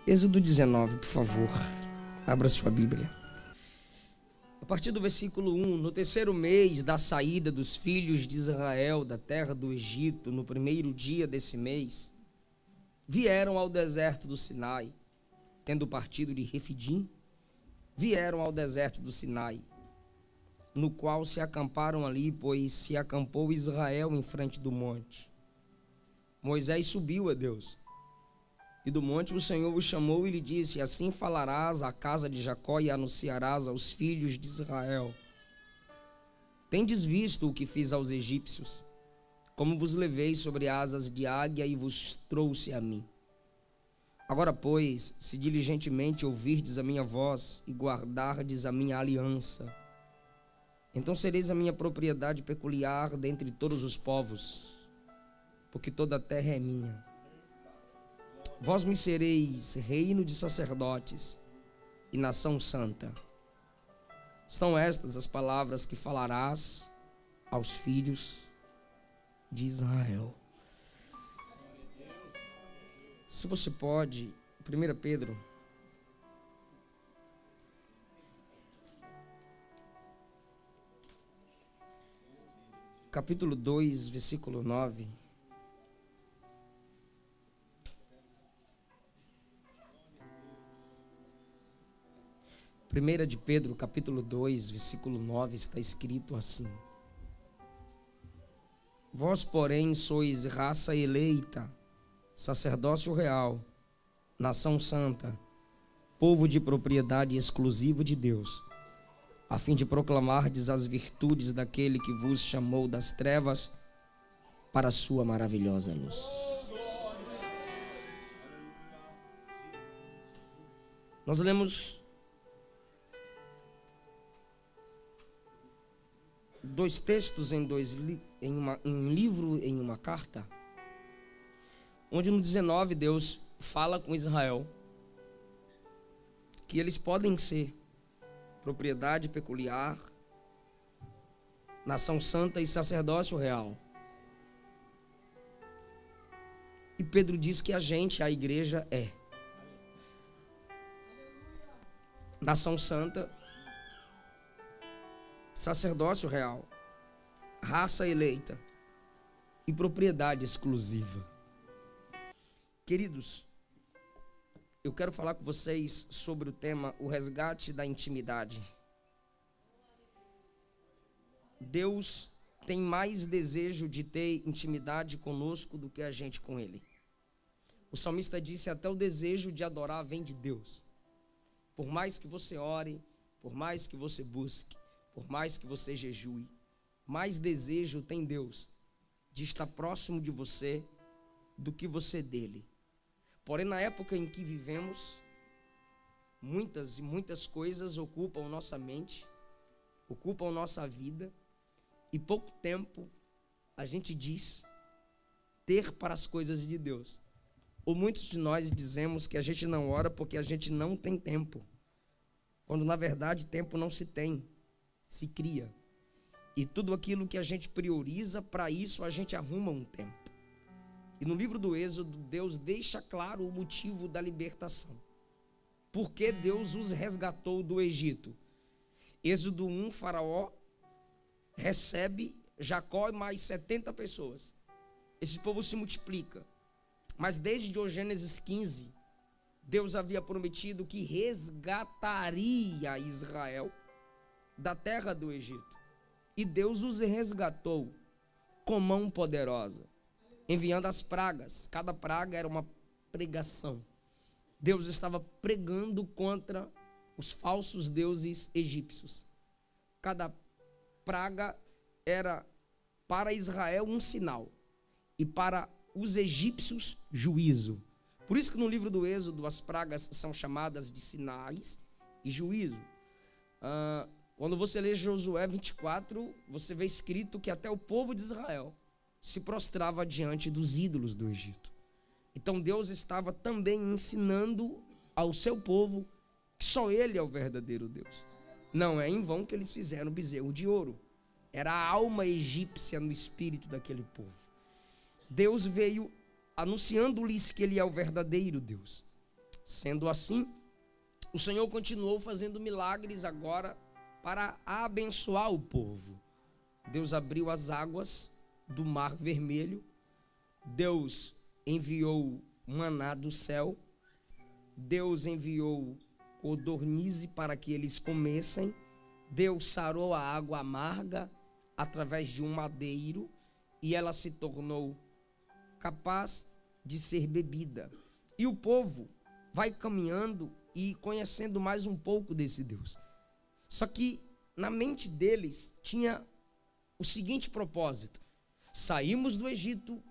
Êxodo 19, por favor, abra sua Bíblia. A partir do versículo 1, no terceiro mês da saída dos filhos de Israel da terra do Egito, no primeiro dia desse mês, vieram ao deserto do Sinai, tendo partido de Refidim, vieram ao deserto do Sinai, no qual se acamparam ali, pois se acampou Israel em frente do monte. Moisés subiu a Deus, e do monte o Senhor o chamou e lhe disse: assim falarás à casa de Jacó e anunciarás aos filhos de Israel: tendes visto o que fiz aos egípcios, como vos levei sobre asas de águia e vos trouxe a mim. Agora, pois, se diligentemente ouvirdes a minha voz e guardardes a minha aliança, então sereis a minha propriedade peculiar dentre todos os povos, porque toda a terra é minha. Vós me sereis reino de sacerdotes e nação santa. São estas as palavras que falarás aos filhos de Israel. Se você pode, 1 Pedro, capítulo 2, versículo 9. Primeira de Pedro, capítulo 2, versículo 9, está escrito assim: vós, porém, sois raça eleita, sacerdócio real, nação santa, povo de propriedade exclusiva de Deus, a fim de proclamardes as virtudes daquele que vos chamou das trevas para a sua maravilhosa luz. Nós lemos dois textos em um livro, em uma carta, onde no 19 Deus fala com Israel que eles podem ser propriedade peculiar, nação santa e sacerdócio real. E Pedro diz que a igreja é nação santa, sacerdócio real, raça eleita e propriedade exclusiva. Queridos, eu quero falar com vocês sobre o tema o resgate da intimidade. Deus tem mais desejo de ter intimidade conosco do que a gente com Ele. O salmista disse: até o desejo de adorar vem de Deus. Por mais que você ore, por mais que você busque, por mais que você jejue, mais desejo tem Deus de estar próximo de você do que você dele. Porém, na época em que vivemos, muitas e muitas coisas ocupam nossa mente, ocupam nossa vida, e pouco tempo a gente diz ter para as coisas de Deus. Ou muitos de nós dizemos que a gente não ora porque a gente não tem tempo, quando na verdade tempo não se tem, se cria. E tudo aquilo que a gente prioriza, para isso a gente arruma um tempo. E no livro do Êxodo, Deus deixa claro o motivo da libertação. Por que Deus os resgatou do Egito? Êxodo 1, Faraó recebe Jacó e mais 70 pessoas. Esse povo se multiplica. Mas desde Gênesis 15, Deus havia prometido que resgataria Israel da terra do Egito. E Deus os resgatou com mão poderosa, enviando as pragas. Cada praga era uma pregação. Deus estava pregando contra os falsos deuses egípcios. Cada praga era para Israel um sinal e para os egípcios juízo. Por isso que no livro do Êxodo as pragas são chamadas de sinais e juízo. Quando você lê Josué 24, você vê escrito que até o povo de Israel se prostrava diante dos ídolos do Egito. Então Deus estava também ensinando ao seu povo que só Ele é o verdadeiro Deus. Não é em vão que eles fizeram bezerro de ouro. Era a alma egípcia no espírito daquele povo. Deus veio anunciando-lhes que Ele é o verdadeiro Deus. Sendo assim, o Senhor continuou fazendo milagres agora para abençoar o povo. Deus abriu as águas do Mar Vermelho, Deus enviou maná do céu, Deus enviou codornize para que eles comessem, Deus sarou a água amarga através de um madeiro e ela se tornou capaz de ser bebida. E o povo vai caminhando e conhecendo mais um pouco desse Deus. Só que na mente deles tinha o seguinte propósito: saímos do Egito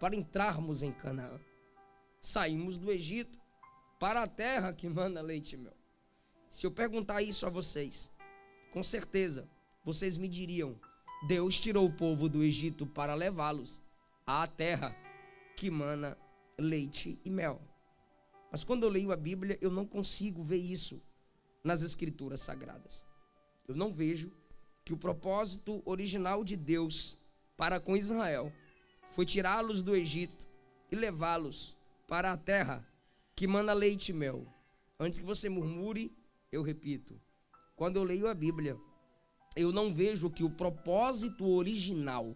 para entrarmos em Canaã. Saímos do Egito para a terra que mana leite e mel. Se eu perguntar isso a vocês, com certeza vocês me diriam: Deus tirou o povo do Egito para levá-los à terra que mana leite e mel. Mas quando eu leio a Bíblia, eu não consigo ver isso nas Escrituras Sagradas. Eu não vejo que o propósito original de Deus para com Israel foi tirá-los do Egito e levá-los para a terra que mana leite e mel. Antes que você murmure, eu repito: quando eu leio a Bíblia, eu não vejo que o propósito original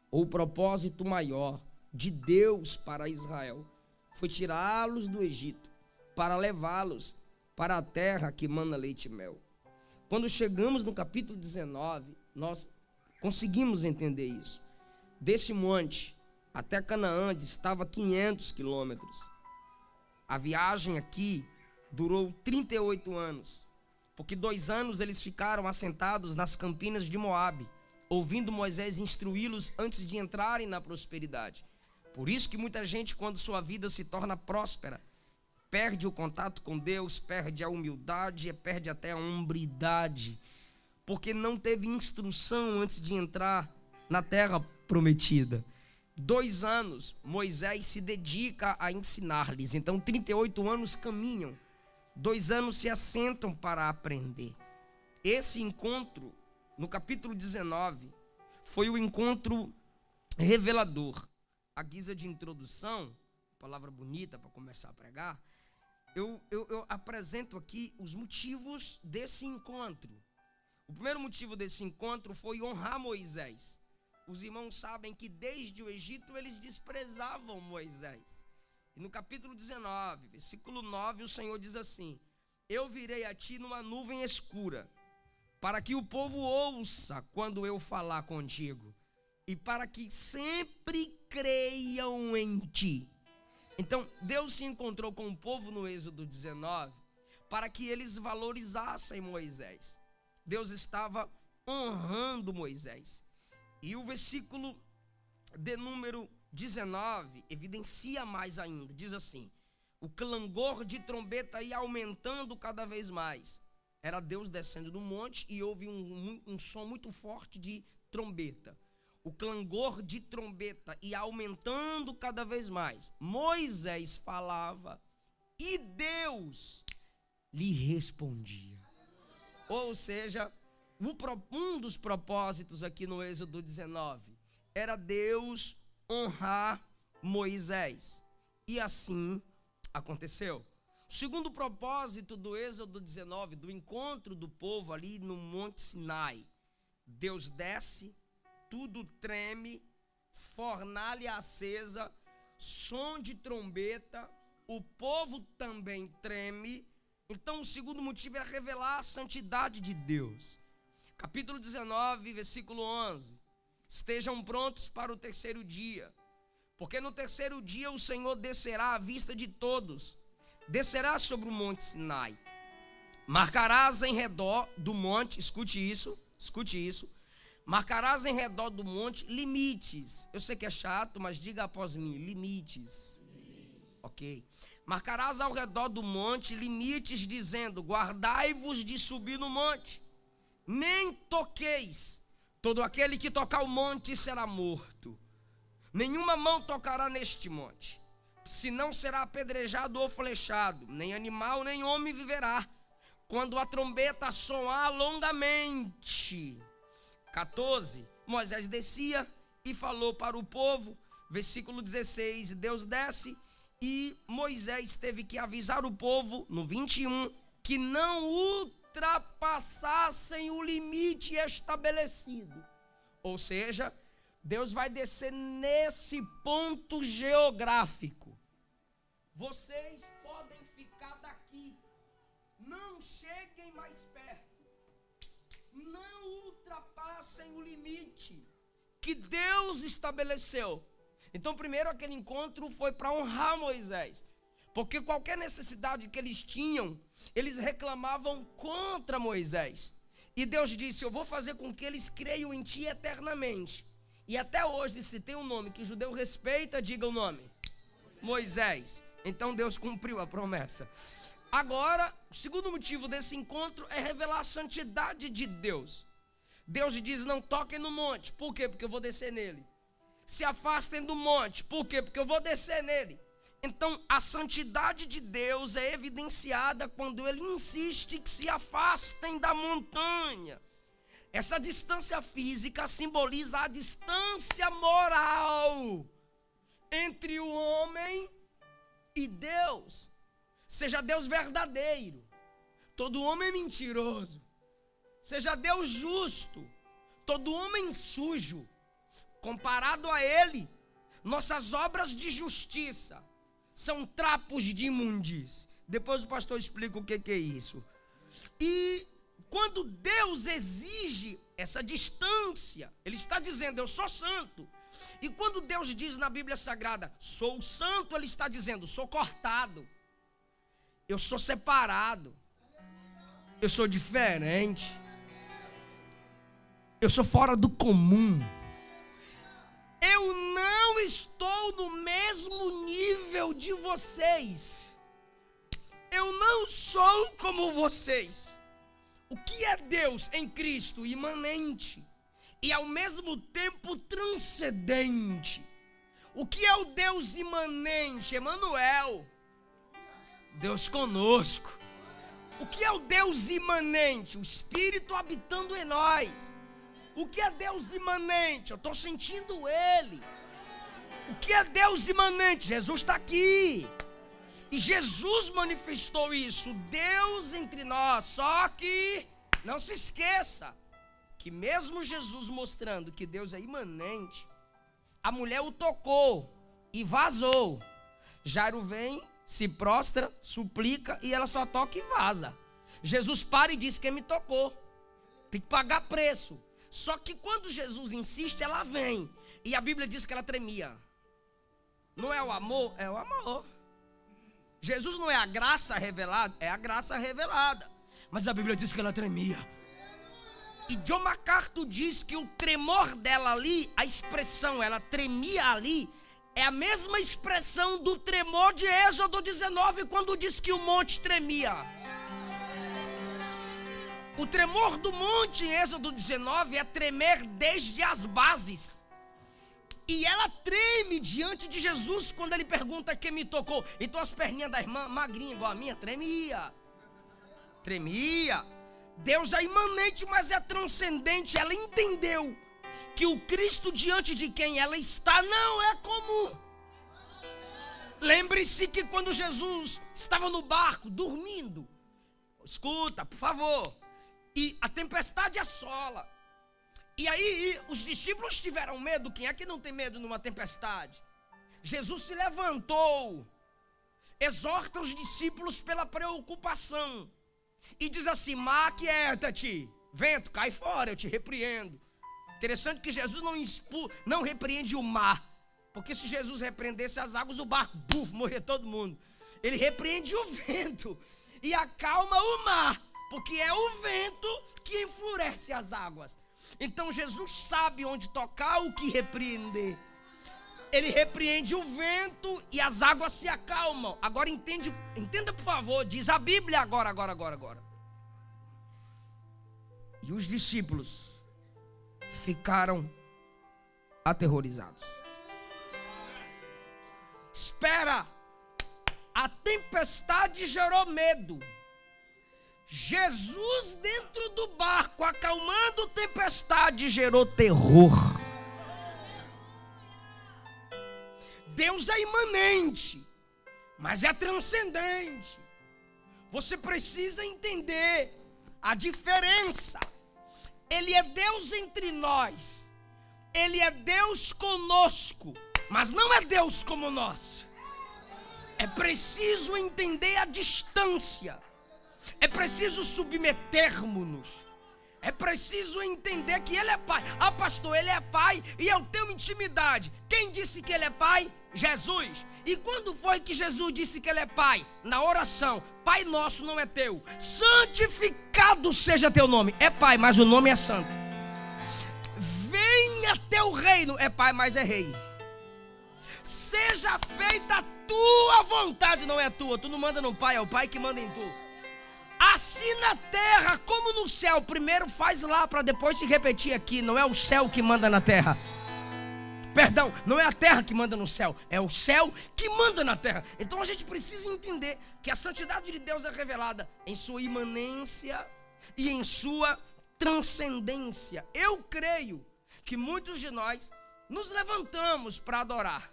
ou o propósito maior de Deus para Israel foi tirá-los do Egito para levá-los para a terra que mana leite e mel. Quando chegamos no capítulo 19, nós conseguimos entender isso. Desse monte até Canaã distava 500 quilômetros. A viagem aqui durou 38 anos, porque 2 anos eles ficaram assentados nas campinas de Moabe, ouvindo Moisés instruí-los antes de entrarem na prosperidade. Por isso que muita gente, quando sua vida se torna próspera, perde o contato com Deus, perde a humildade, perde até a hombridade, porque não teve instrução antes de entrar na terra prometida. 2 anos Moisés se dedica a ensinar-lhes, então 38 anos caminham, 2 anos se assentam para aprender. Esse encontro, no capítulo 19, foi o encontro revelador. A guisa de introdução, palavra bonita para começar a pregar, eu apresento aqui os motivos desse encontro. O primeiro motivo desse encontro foi honrar Moisés. Os irmãos sabem que desde o Egito eles desprezavam Moisés. E no capítulo 19, versículo 9, o Senhor diz assim: eu virei a ti numa nuvem escura, para que o povo ouça quando eu falar contigo, e para que sempre creiam em ti. Então, Deus se encontrou com o povo no Êxodo 19, para que eles valorizassem Moisés. Deus estava honrando Moisés. E o versículo de número 19 evidencia mais ainda. Diz assim: o clangor de trombeta ia aumentando cada vez mais. Era Deus descendo do monte e houve um som muito forte de trombeta. O clangor de trombeta ia aumentando cada vez mais. Moisés falava e Deus lhe respondia. Ou seja, um dos propósitos aqui no Êxodo 19 era Deus honrar Moisés. E assim aconteceu. O segundo propósito do Êxodo 19, do encontro do povo ali no Monte Sinai: Deus desce, tudo treme, fornalha acesa, som de trombeta, o povo também treme. Então o segundo motivo é revelar a santidade de Deus. Capítulo 19, versículo 11: estejam prontos para o terceiro dia, porque no terceiro dia o Senhor descerá à vista de todos, descerá sobre o Monte Sinai, marcarás em redor do monte, escute isso, marcarás em redor do monte limites. Eu sei que é chato, mas diga após mim: limites. Ok. Marcarás ao redor do monte limites, dizendo: guardai-vos de subir no monte, nem toqueis. Todo aquele que tocar o monte será morto. Nenhuma mão tocará neste monte, senão será apedrejado ou flechado. Nem animal, nem homem viverá, quando a trombeta soar longamente. 14, Moisés descia e falou para o povo. Versículo 16, Deus desce E Moisés teve que avisar o povo, no 21, que não ultrapassassem o limite estabelecido. Ou seja, Deus vai descer nesse ponto geográfico. Vocês podem ficar daqui, não cheguem mais perto, não ultrapassem o limite que Deus estabeleceu. Então, primeiro, aquele encontro foi para honrar Moisés, porque qualquer necessidade que eles tinham, eles reclamavam contra Moisés. E Deus disse: eu vou fazer com que eles creiam em ti eternamente. E até hoje, se tem um nome que o judeu respeita, diga o nome: Moisés. Então Deus cumpriu a promessa. Agora, o segundo motivo desse encontro é revelar a santidade de Deus. Deus diz: não toquem no monte. Por quê? Porque eu vou descer nele. Se afastem do monte. Por quê? Porque eu vou descer nele. Então, a santidade de Deus é evidenciada quando ele insiste que se afastem da montanha. Essa distância física simboliza a distância moral entre o homem e Deus. Seja Deus verdadeiro, todo homem é mentiroso. Seja Deus justo, todo homem sujo. Comparado a ele, nossas obras de justiça são trapos de imundície. Depois o pastor explica o que é isso. E quando Deus exige essa distância, ele está dizendo: eu sou santo. E quando Deus diz na Bíblia Sagrada: sou santo, ele está dizendo: sou cortado, eu sou separado, eu sou diferente, eu sou fora do comum. Eu não estou no mesmo nível de vocês. Eu não sou como vocês. O que é Deus em Cristo? Imanente e ao mesmo tempo transcendente. O que é o Deus imanente? Emanuel, Deus conosco. O que é o Deus imanente? O Espírito habitando em nós. O que é Deus imanente? Eu estou sentindo Ele. O que é Deus imanente? Jesus está aqui. E Jesus manifestou isso, Deus entre nós. Só que não se esqueça que mesmo Jesus mostrando que Deus é imanente, a mulher o tocou e vazou. Jairo vem, se prostra, suplica e ela só toca e vaza. Jesus para e diz: quem me tocou? Tem que pagar preço. Só que quando Jesus insiste, ela vem. E a Bíblia diz que ela tremia. Não é o amor? É o amor. Jesus não é a graça revelada? É a graça revelada. Mas a Bíblia diz que ela tremia. E John MacArthur diz que o tremor dela ali, a expressão, ela tremia ali, é a mesma expressão do tremor de Êxodo 19, quando diz que o monte tremia. O tremor do monte em Êxodo 19 é tremer desde as bases. E ela treme diante de Jesus quando ele pergunta: quem me tocou? Então as perninhas da irmã, magrinha igual a minha, tremia. Tremia. Deus é imanente, mas é transcendente. Ela entendeu que o Cristo diante de quem ela está não é comum. Lembre-se que quando Jesus estava no barco, dormindo, escuta, por favor, e a tempestade assola. E aí os discípulos tiveram medo. Quem é que não tem medo numa tempestade? Jesus se levantou, exorta os discípulos pela preocupação e diz assim: mar, aquieta-te, vento, cai fora, eu te repreendo. Interessante que Jesus não repreende o mar, porque se Jesus repreendesse as águas, o barco, morria todo mundo. Ele repreende o vento e acalma o mar, porque é o vento que enfurece as águas. Então Jesus sabe onde tocar, o que repreender. Ele repreende o vento e as águas se acalmam. Agora entenda por favor, diz a Bíblia agora. E os discípulos ficaram aterrorizados. Espera, a tempestade gerou medo. Jesus dentro do barco, acalmando a tempestade, gerou terror. Deus é imanente, mas é transcendente. Você precisa entender a diferença. Ele é Deus entre nós, Ele é Deus conosco, mas não é Deus como nós. É preciso entender a distância, é preciso submetermos-nos, é preciso entender que Ele é Pai. Ah, pastor, Ele é Pai e eu tenho intimidade. Quem disse que Ele é Pai? Jesus. E quando foi que Jesus disse que Ele é Pai? Na oração. Pai nosso não é teu, santificado seja teu nome. É Pai, mas o nome é santo. Venha teu reino. É Pai, mas é rei. Seja feita a tua vontade, não é a tua. Tu não manda no Pai, é o Pai que manda em tu. Assim na terra como no céu. Primeiro faz lá para depois se repetir aqui. Não é o céu que manda na terra. Perdão, não é a terra que manda no céu, é o céu que manda na terra. Então a gente precisa entender que a santidade de Deus é revelada em sua imanência e em sua transcendência. Eu creio que muitos de nós nos levantamos para adorar.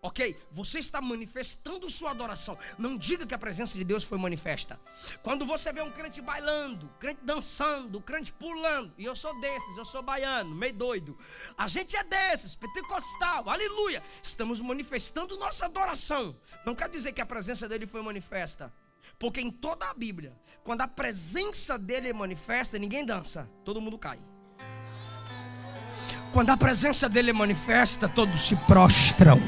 Ok, você está manifestando sua adoração. Não diga que a presença de Deus foi manifesta. Quando você vê um crente bailando, crente dançando, crente pulando, e eu sou desses, eu sou baiano, meio doido. A gente é desses, pentecostal, aleluia. Estamos manifestando nossa adoração. Não quer dizer que a presença dele foi manifesta. Porque em toda a Bíblia, quando a presença dele é manifesta, ninguém dança, todo mundo cai. Quando a presença dele é manifesta, todos se prostram.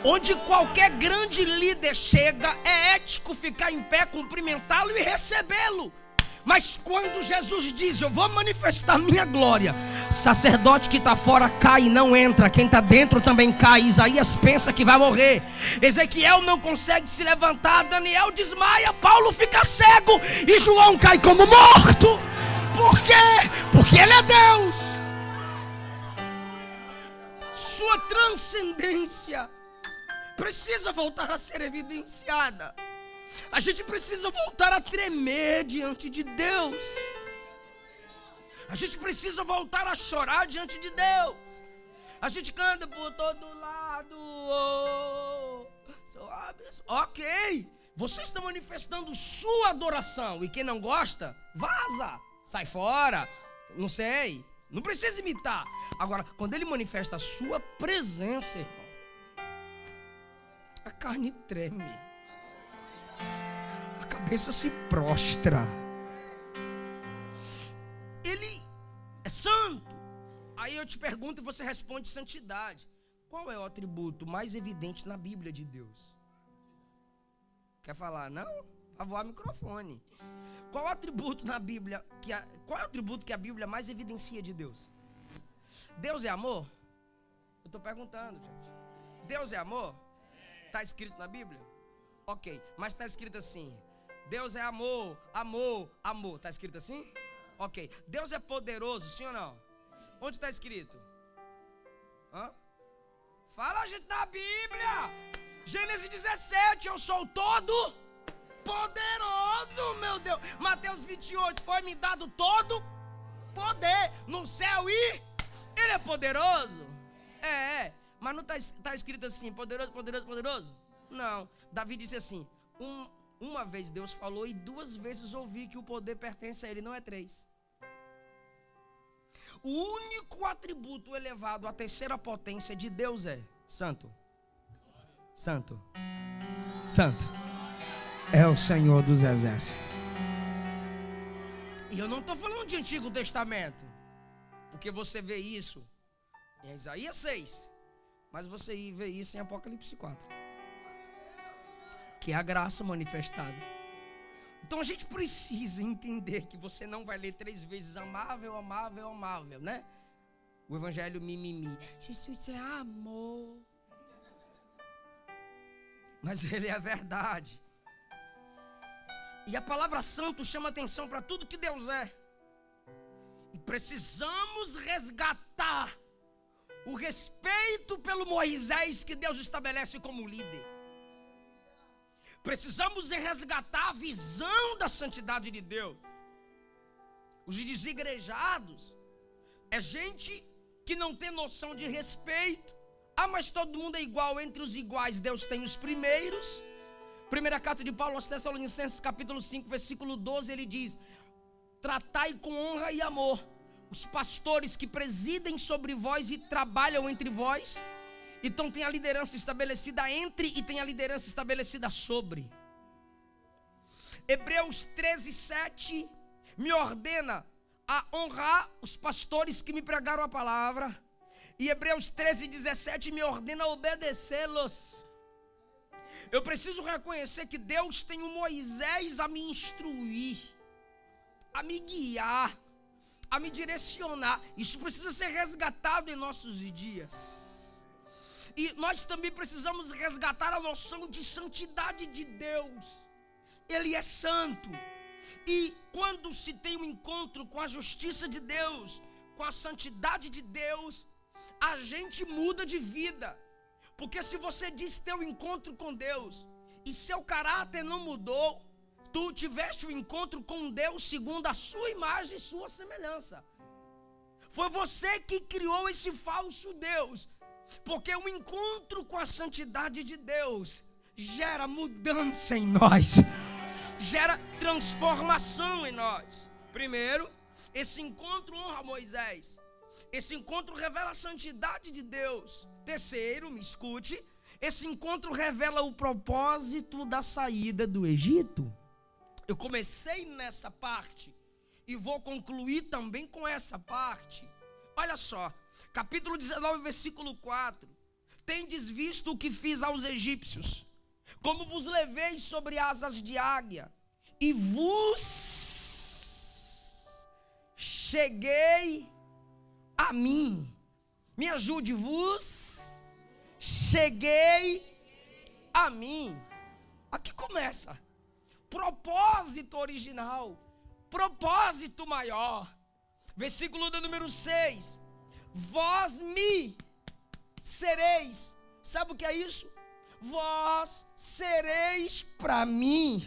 Onde qualquer grande líder chega, é ético ficar em pé, cumprimentá-lo e recebê-lo. Mas quando Jesus diz, eu vou manifestar minha glória, sacerdote que está fora cai e não entra, quem está dentro também cai. Isaías pensa que vai morrer, Ezequiel não consegue se levantar, Daniel desmaia, Paulo fica cego e João cai como morto. Por quê? Porque ele é Deus. Sua transcendência precisa voltar a ser evidenciada. A gente precisa voltar a tremer diante de Deus. A gente precisa voltar a chorar diante de Deus. A gente canta por todo lado. Ok, você está manifestando sua adoração. E quem não gosta, vaza, sai fora. Não sei, não precisa imitar. Agora, quando ele manifesta a sua presença, irmão, a carne treme, a cabeça se prostra. Ele é santo. Aí eu te pergunto e você responde santidade. Qual é o atributo mais evidente na Bíblia de Deus? Quer falar? Não? Vai voar o microfone. Qual é o atributo na Bíblia qual é o atributo que a Bíblia mais evidencia de Deus? Deus é amor? Eu estou perguntando, gente. Deus é amor? Está escrito na Bíblia? Ok, mas está escrito assim: Deus é amor, amor, amor. Está escrito assim? Ok. Deus é poderoso, sim ou não? Onde está escrito? Hã? Fala, gente, da Bíblia. Gênesis 17, eu sou todo poderoso, meu Deus. Mateus 28, foi-me dado todo poder no céu e ele é poderoso. Mas não está escrito assim, poderoso, poderoso, poderoso? Não, Davi disse assim, uma vez Deus falou e 2 vezes ouvi que o poder pertence a ele, não é 3. O único atributo elevado à terceira potência de Deus é santo. Santo. Santo. É o Senhor dos exércitos. E eu não estou falando de Antigo Testamento, porque você vê isso em Isaías 6, mas você vê isso em Apocalipse 4, que é a graça manifestada. Então a gente precisa entender que você não vai ler 3 vezes amável, amável, amável, né? O evangelho mimimi. Jesus é amor. Mas ele é a verdade. E a palavra santo chama atenção para tudo que Deus é. E precisamos resgatar o respeito pelo Moisés que Deus estabelece como líder. Precisamos resgatar a visão da santidade de Deus. Os desigrejados é gente que não tem noção de respeito Ah, mas todo mundo é igual. Entre os iguais, Deus tem os primeiros. Primeira carta de Paulo aos Tessalonicenses, capítulo 5, versículo 12, ele diz: tratai com honra e amor os pastores que presidem sobre vós e trabalham entre vós. Então tem a liderança estabelecida entre e tem a liderança estabelecida sobre. Hebreus 13, 7 me ordena a honrar os pastores que me pregaram a palavra. E Hebreus 13, 17 me ordena a obedecê-los. Eu preciso reconhecer que Deus tem um Moisés a me instruir, a me guiar, a me direcionar. Isso precisa ser resgatado em nossos dias. E nós também precisamos resgatar a noção de santidade de Deus. Ele é santo. E quando se tem um encontro com a justiça de Deus, com a santidade de Deus, a gente muda de vida. Porque se você diz ter um encontro com Deus e seu caráter não mudou, tu tiveste um encontro com Deus segundo a sua imagem e sua semelhança. Foi você que criou esse falso Deus. Porque o encontro com a santidade de Deus gera mudança em nós, gera transformação em nós. Primeiro, esse encontro honra Moisés. Esse encontro revela a santidade de Deus. Terceiro, me escute, esse encontro revela o propósito da saída do Egito. Eu comecei nessa parte e vou concluir também com essa parte. Olha só, capítulo 19, versículo 4. Tendes visto o que fiz aos egípcios, como vos levei sobre asas de águia, e vos cheguei a mim. Me ajude, vos cheguei a mim. Aqui começa. Propósito original, propósito maior. Versículo de número 6. Vós me sereis. Sabe o que é isso? Vós sereis para mim.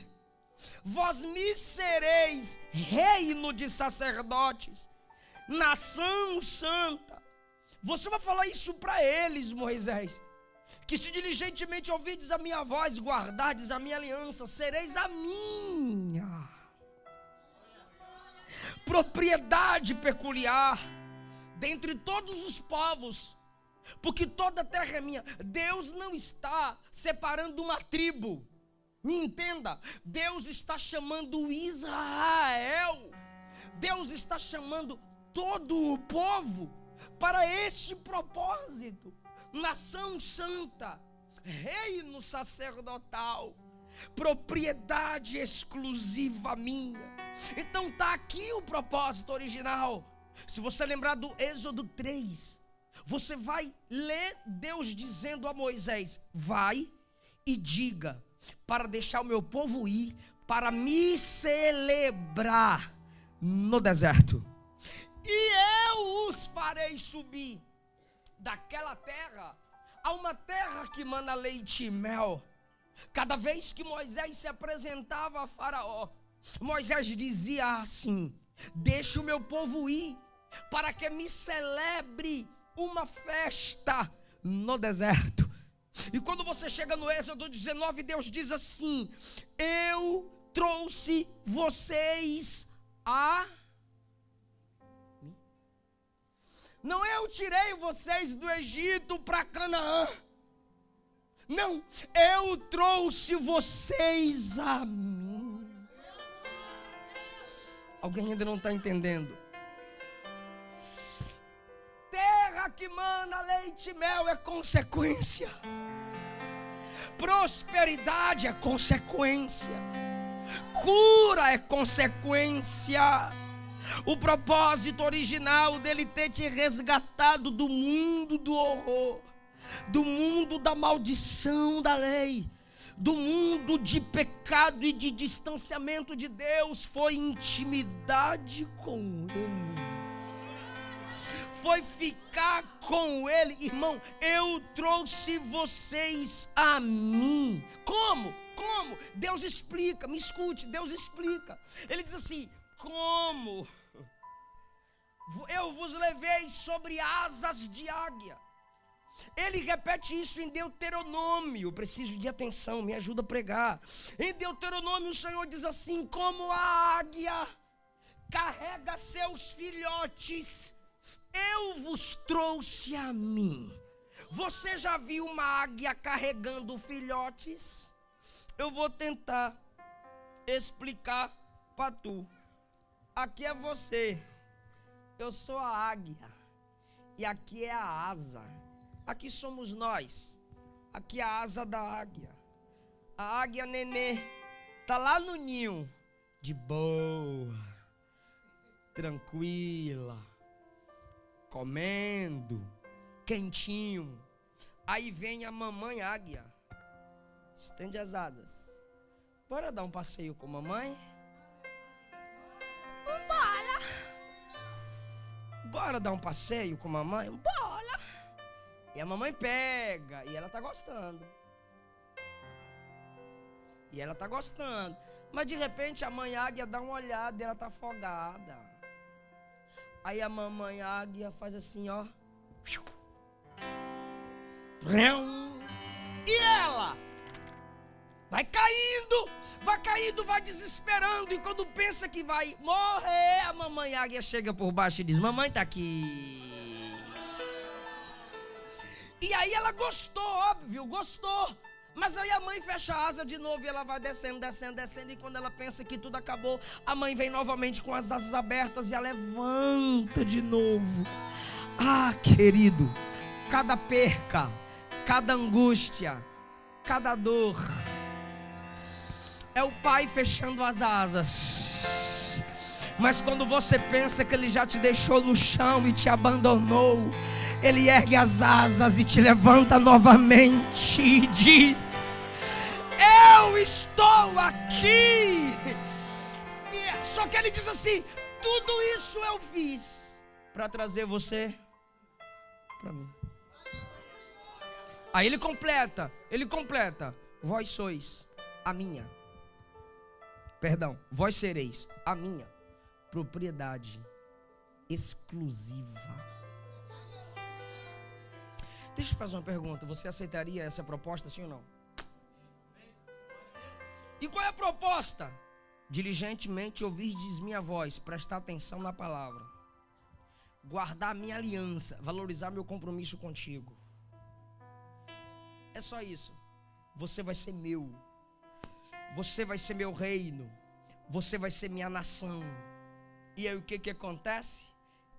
Vós me sereis reino de sacerdotes, nação santa. Você vai falar isso para eles, Moisés. Que se diligentemente ouvides a minha voz, guardardes a minha aliança, sereis a minha propriedade peculiar dentre todos os povos, porque toda a terra é minha. Deus não está separando uma tribo. Me entenda, Deus está chamando Israel. Deus está chamando todo o povo para este propósito. Nação santa, reino sacerdotal, propriedade exclusiva minha. Então está aqui o propósito original. Se você lembrar do Êxodo 3, você vai ler Deus dizendo a Moisés: vai e diga para deixar o meu povo ir, para me celebrar no deserto, e eu os farei subir daquela terra a uma terra que mana leite e mel. Cada vez que Moisés se apresentava a Faraó, Moisés dizia assim: deixa o meu povo ir, para que me celebre uma festa no deserto. E quando você chega no Êxodo 19, Deus diz assim: eu trouxe vocês a... Não, eu tirei vocês do Egito para Canaã. Não, eu trouxe vocês a mim. Alguém ainda não está entendendo? Terra que mana leite e mel é consequência. Prosperidade é consequência. Cura é consequência. O propósito original dele ter te resgatado do mundo do horror, do mundo da maldição da lei, do mundo de pecado e de distanciamento de Deus, foi intimidade com Ele, foi ficar com Ele. Irmão, eu trouxe vocês a mim. Como? Como? Deus explica, me escute, Deus explica. Ele diz assim: como? Eu vos levei sobre asas de águia. Ele repete isso em Deuteronômio. Eu preciso de atenção, me ajuda a pregar. Em Deuteronômio o Senhor diz assim: como a águia carrega seus filhotes, eu vos trouxe a mim. Você já viu uma águia carregando filhotes? Eu vou tentar explicar para tu. Aqui é você, eu sou a águia, e aqui é a asa. Aqui somos nós. Aqui é a asa da águia. A águia nenê tá lá no ninho, de boa, tranquila, comendo, quentinho. Aí vem a mamãe águia, estende as asas. Bora dar um passeio com a mamãe? Bora dar um passeio com a mamãe? Bora! E a mamãe pega, e ela tá gostando. E ela tá gostando. Mas de repente a mãe águia dá uma olhada e ela tá afogada. Aí a mamãe águia faz assim, ó. E ela vai caindo, vai desesperando. E quando pensa que vai morrer, a mamãe águia chega por baixo e diz: mamãe tá aqui. E aí ela gostou, óbvio, gostou. Mas aí a mãe fecha a asa de novo e ela vai descendo, descendo, descendo. E quando ela pensa que tudo acabou, a mãe vem novamente com as asas abertas e a levanta de novo. Ah, querido, cada perca, cada angústia, cada dor, é o pai fechando as asas. Mas quando você pensa que ele já te deixou no chão e te abandonou, ele ergue as asas e te levanta novamente e diz: eu estou aqui. Só que ele diz assim: tudo isso eu fiz para trazer você para mim. Aí ele completa: vós sois a minha, vós sereis a minha propriedade exclusiva. Deixa eu fazer uma pergunta: você aceitaria essa proposta, sim ou não? E qual é a proposta? Diligentemente ouvirdes minha voz, prestar atenção na palavra, guardar minha aliança, valorizar meu compromisso contigo. É só isso. Você vai ser meu, você vai ser meu reino, você vai ser minha nação. E aí o que acontece?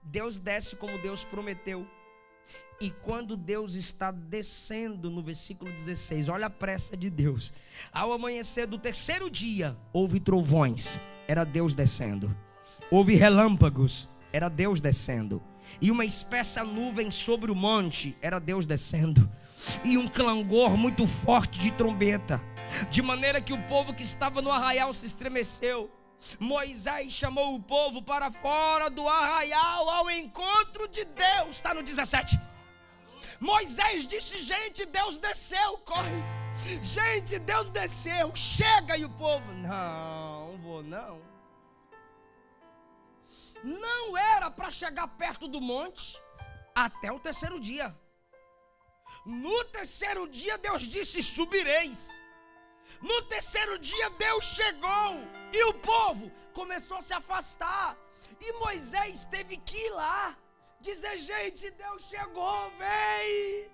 Deus desce como Deus prometeu. E quando Deus está descendo, no versículo 16, olha a pressa de Deus. Ao amanhecer do terceiro dia, houve trovões, era Deus descendo. Houve relâmpagos, era Deus descendo. E uma espessa nuvem sobre o monte, era Deus descendo. E um clangor muito forte de trombeta, de maneira que o povo que estava no arraial se estremeceu. Moisés chamou o povo para fora do arraial ao encontro de Deus. Está no 17. Moisés disse: gente, Deus desceu, corre. Gente, Deus desceu, chega. E o povo: não vou não. Não era para chegar perto do monte até o terceiro dia. No terceiro dia Deus disse: subireis. No terceiro dia Deus chegou e o povo começou a se afastar. E Moisés teve que ir lá dizer: gente, Deus chegou, vem.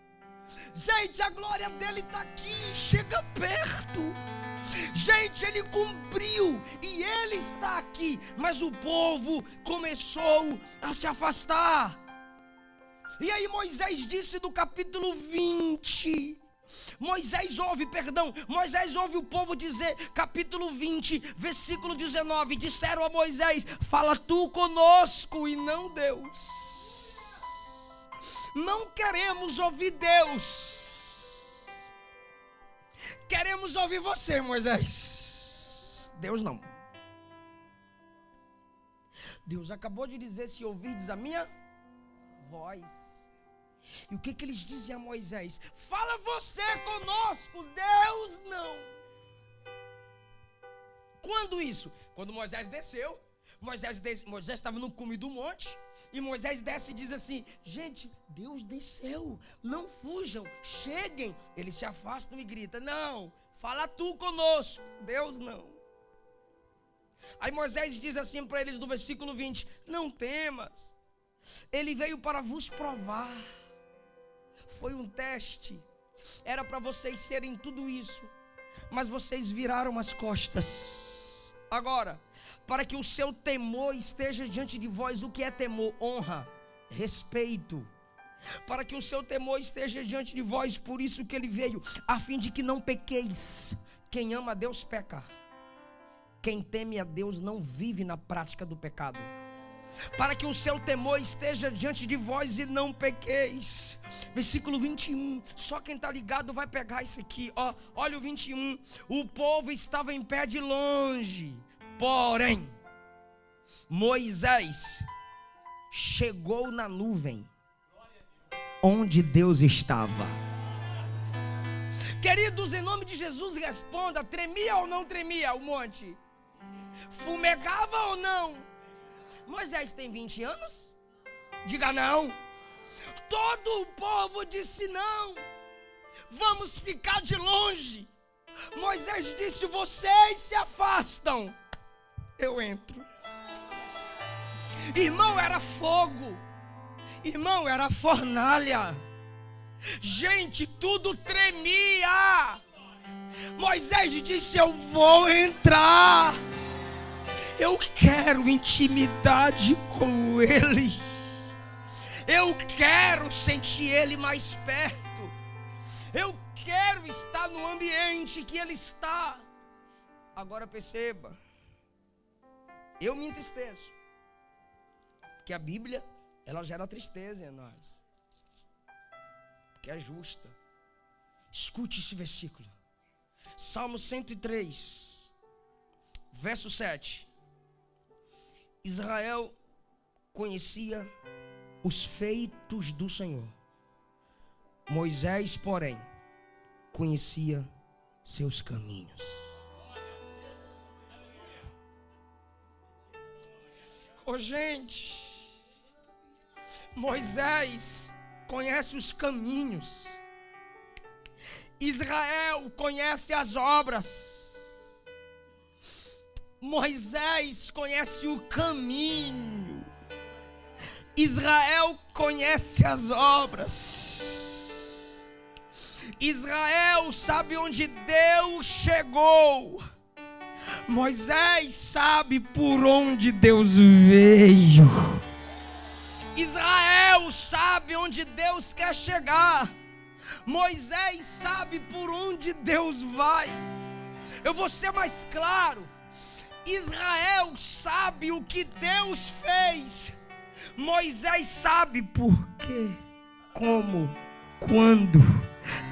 Gente, a glória dele está aqui, chega perto. Gente, ele cumpriu e ele está aqui. Mas o povo começou a se afastar. E aí Moisés disse no capítulo 20... Moisés ouve o povo dizer, capítulo 20, versículo 19, disseram a Moisés: fala tu conosco e não Deus. Não queremos ouvir Deus, queremos ouvir você, Moisés. Deus não. Deus acabou de dizer: se ouvirdes a minha voz. E o que eles dizem a Moisés? Fala você conosco, Deus não. Quando isso? Quando Moisés desceu. Moisés estava no cume do monte. E Moisés desce e diz assim: gente, Deus desceu, não fujam, cheguem. Eles se afastam e gritam: não, fala tu conosco. Deus não. Aí Moisés diz assim para eles no versículo 20: não temas, ele veio para vos provar. Foi um teste, era para vocês serem tudo isso, mas vocês viraram as costas. Agora, para que o seu temor esteja diante de vós. O que é temor? Honra, respeito. Para que o seu temor esteja diante de vós, por isso que ele veio, a fim de que não pequeis. Quem ama a Deus peca. Quem teme a Deus não vive na prática do pecado. Para que o seu temor esteja diante de vós e não pequeis. Versículo 21, só quem está ligado vai pegar isso aqui, ó. Olha o 21, o povo estava em pé de longe, porém Moisés chegou na nuvem onde Deus estava. Queridos, em nome de Jesus, responda: tremia ou não tremia o monte? Fumegava ou não? Moisés tem 20 anos? Diga não. Todo o povo disse não, vamos ficar de longe. Moisés disse: vocês se afastam, eu entro. Irmão, era fogo, irmão, era fornalha. Gente, tudo tremia. Moisés disse: eu vou entrar. Eu quero intimidade com Ele. Eu quero sentir Ele mais perto. Eu quero estar no ambiente que Ele está. Agora perceba, eu me entristeço, porque a Bíblia, ela gera tristeza em nós, porque é justa. Escute esse versículo, Salmo 103, verso 7. Israel conhecia os feitos do Senhor, Moisés, porém, conhecia seus caminhos. Oh, gente, Moisés conhece os caminhos, Israel conhece as obras. Moisés conhece o caminho, Israel conhece as obras. Israel sabe onde Deus chegou, Moisés sabe por onde Deus veio. Israel sabe onde Deus quer chegar, Moisés sabe por onde Deus vai. Eu vou ser mais claro: Israel sabe o que Deus fez, Moisés sabe por quê, como, quando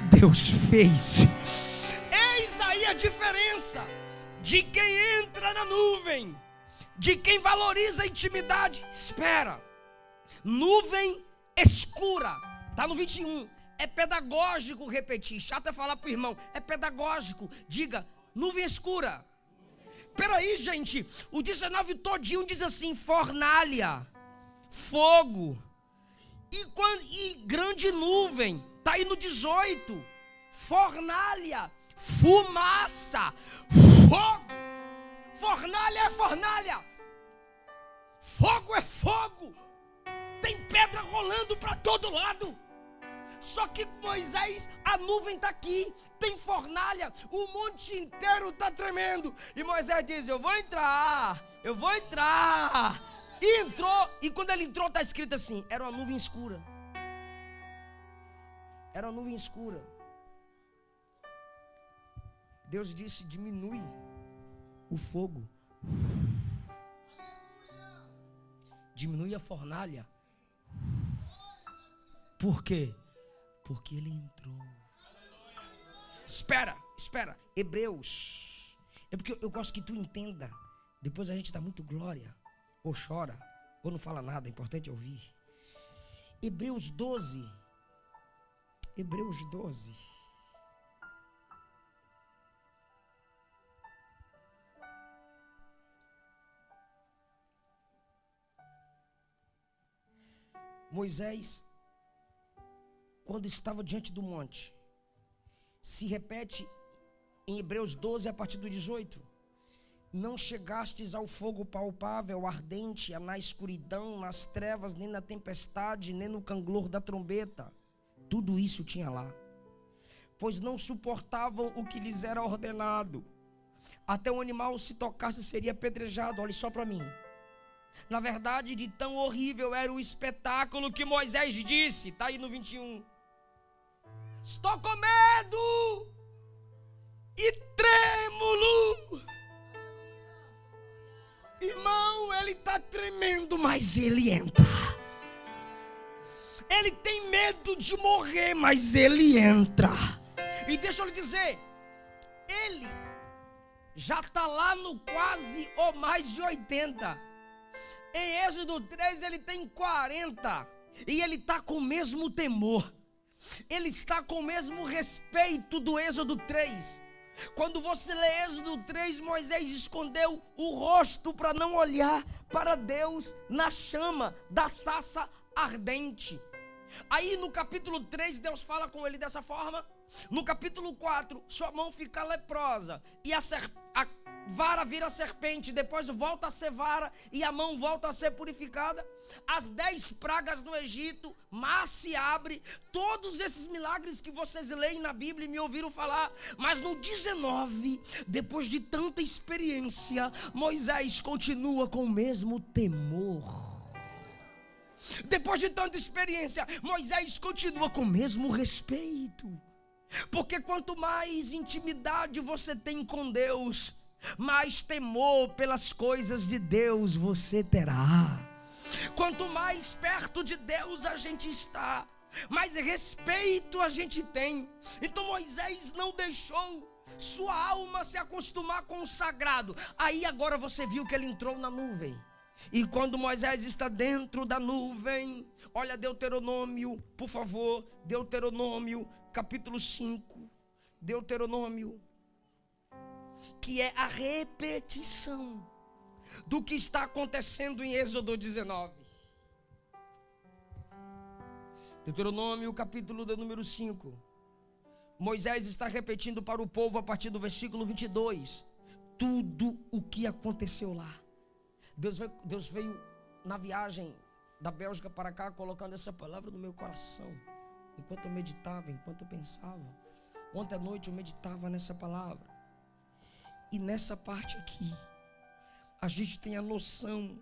Deus fez. Eis aí a diferença de quem entra na nuvem, de quem valoriza a intimidade. Espera, nuvem escura, está no 21. É pedagógico repetir, chato é falar para o irmão, é pedagógico. Diga, nuvem escura. Peraí, gente, o 19 todinho diz assim: fornalha, fogo e grande nuvem. Está aí no 18, fornalha, fumaça, fogo. Fornalha é fornalha, fogo é fogo, tem pedra rolando para todo lado. Só que Moisés, a nuvem está aqui, tem fornalha, o monte inteiro está tremendo. E Moisés diz: eu vou entrar, eu vou entrar. E entrou, e quando ele entrou está escrito assim: era uma nuvem escura. Era uma nuvem escura. Deus disse: diminui o fogo, diminui a fornalha. Por quê? Porque ele entrou. Espera, Hebreus. É porque eu gosto que tu entenda. Depois a gente dá muito glória, ou chora, ou não fala nada, é importante ouvir. Hebreus 12. Hebreus 12. Moisés, quando estava diante do monte, se repete em Hebreus 12, a partir do 18. Não chegastes ao fogo palpável, ardente, na escuridão, nas trevas, nem na tempestade, nem no canglor da trombeta. Tudo isso tinha lá. Pois não suportavam o que lhes era ordenado. Até o animal se tocasse seria apedrejado. Olhe só para mim. Na verdade, de tão horrível era o espetáculo que Moisés disse. Está aí no 21. Estou com medo e trêmulo. Irmão, ele está tremendo, mas ele entra. Ele tem medo de morrer, mas ele entra. E deixa eu lhe dizer, ele já está lá no quase ou mais de 80. Em Êxodo 3 ele tem 40. E ele está com o mesmo temor. Ele está com o mesmo respeito do Êxodo 3. Quando você lê Êxodo 3, Moisés escondeu o rosto para não olhar para Deus na chama da sarça ardente. Aí no capítulo 3 Deus fala com ele dessa forma. No capítulo 4 sua mão fica leprosa e a vara vira serpente, depois volta a ser vara e a mão volta a ser purificada. As 10 pragas no Egito, mar se abre, todos esses milagres que vocês leem na Bíblia e me ouviram falar. Mas no 19, depois de tanta experiência, Moisés continua com o mesmo temor. Depois de tanta experiência, Moisés continua com o mesmo respeito. Porque quanto mais intimidade você tem com Deus, mais temor pelas coisas de Deus você terá. Quanto mais perto de Deus a gente está, mais respeito a gente tem. Então Moisés não deixou sua alma se acostumar com o sagrado. Aí agora você viu que ele entrou na nuvem. E quando Moisés está dentro da nuvem, olha Deuteronômio, por favor, Deuteronômio capítulo 5, Deuteronômio, que é a repetição do que está acontecendo em Êxodo 19. Deuteronômio capítulo de número 5. Moisés está repetindo para o povo a partir do versículo 22, tudo o que aconteceu lá. Deus veio na viagem da Bélgica para cá, colocando essa palavra no meu coração. Enquanto eu meditava, enquanto eu pensava. Ontem à noite eu meditava nessa palavra. E nessa parte aqui, a gente tem a noção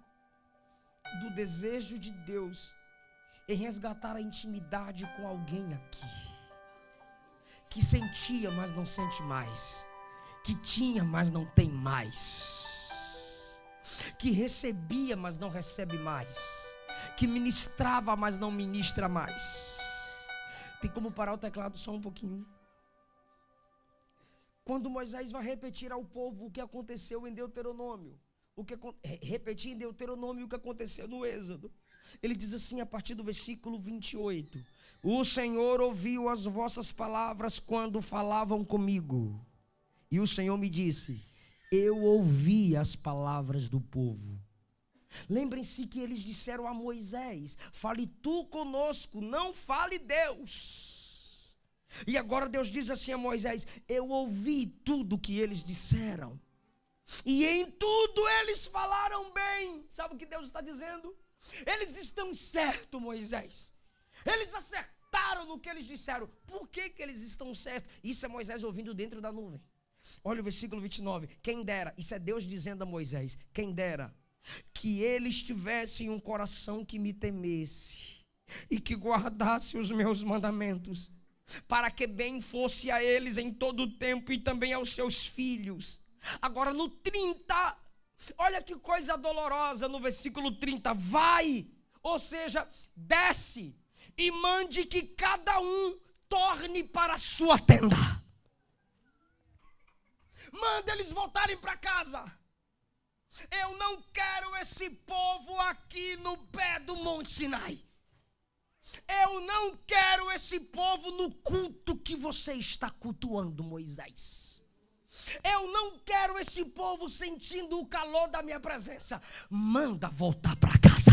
do desejo de Deus em resgatar a intimidade com alguém aqui. Que sentia, mas não sente mais. Que tinha, mas não tem mais. Que recebia, mas não recebe mais. Que ministrava, mas não ministra mais. Tem como parar o teclado só um pouquinho? Quando Moisés vai repetir ao povo o que aconteceu em Deuteronômio, repetir em Deuteronômio o que aconteceu no Êxodo, ele diz assim a partir do versículo 28: o Senhor ouviu as vossas palavras quando falavam comigo, e o Senhor me disse: eu ouvi as palavras do povo. Lembrem-se que eles disseram a Moisés: fale tu conosco, não fale Deus. E agora Deus diz assim a Moisés: eu ouvi tudo que eles disseram, e em tudo eles falaram bem. Sabe o que Deus está dizendo? Eles estão certos, Moisés. Eles acertaram no que eles disseram. Por que eles estão certos? Isso é Moisés ouvindo dentro da nuvem. Olha o versículo 29. Quem dera, isso é Deus dizendo a Moisés: quem dera que eles tivessem um coração que me temesse e que guardasse os meus mandamentos, para que bem fosse a eles em todo o tempo e também aos seus filhos. Agora no 30, olha que coisa dolorosa no versículo 30. Vai, ou seja, desce e mande que cada um torne para a sua tenda. Manda eles voltarem para casa. Eu não quero esse povo aqui no pé do Monte Sinai. Eu não quero esse povo no culto que você está cultuando, Moisés. Eu não quero esse povo sentindo o calor da minha presença. Manda voltar para casa.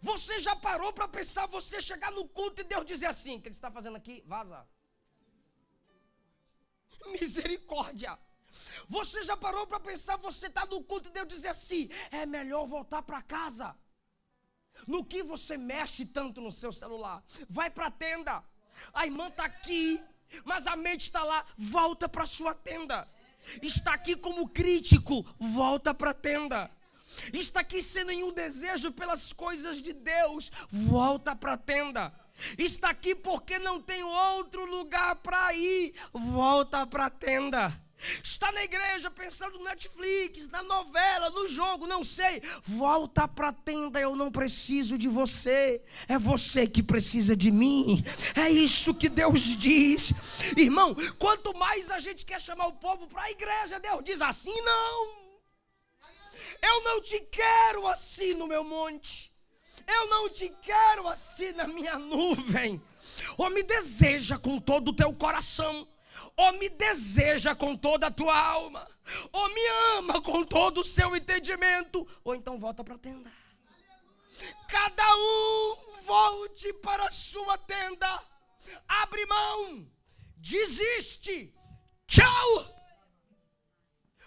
Você já parou para pensar, você chegar no culto e Deus dizer assim: o que você está fazendo aqui? Vaza. Misericórdia. Você já parou para pensar, você está no culto e Deus dizer assim: é melhor voltar para casa. No que você mexe tanto no seu celular? Vai para a tenda. A irmã está aqui, mas a mente está lá. Volta para a sua tenda. Está aqui como crítico, volta para a tenda. Está aqui sem nenhum desejo pelas coisas de Deus, volta para a tenda. Está aqui porque não tem outro lugar para ir, volta para a tenda. Está na igreja pensando no Netflix, na novela, no jogo, não sei. Volta para a tenda, eu não preciso de você. É você que precisa de mim. É isso que Deus diz. Irmão, quanto mais a gente quer chamar o povo para a igreja, Deus diz assim: não. Eu não te quero assim no meu monte. Eu não te quero assim na minha nuvem. Ou me deseja com todo o teu coração, ou me deseja com toda a tua alma, ou me ama com todo o seu entendimento, ou então volta para a tenda. Cada um volte para a sua tenda. Abre mão, desiste, tchau.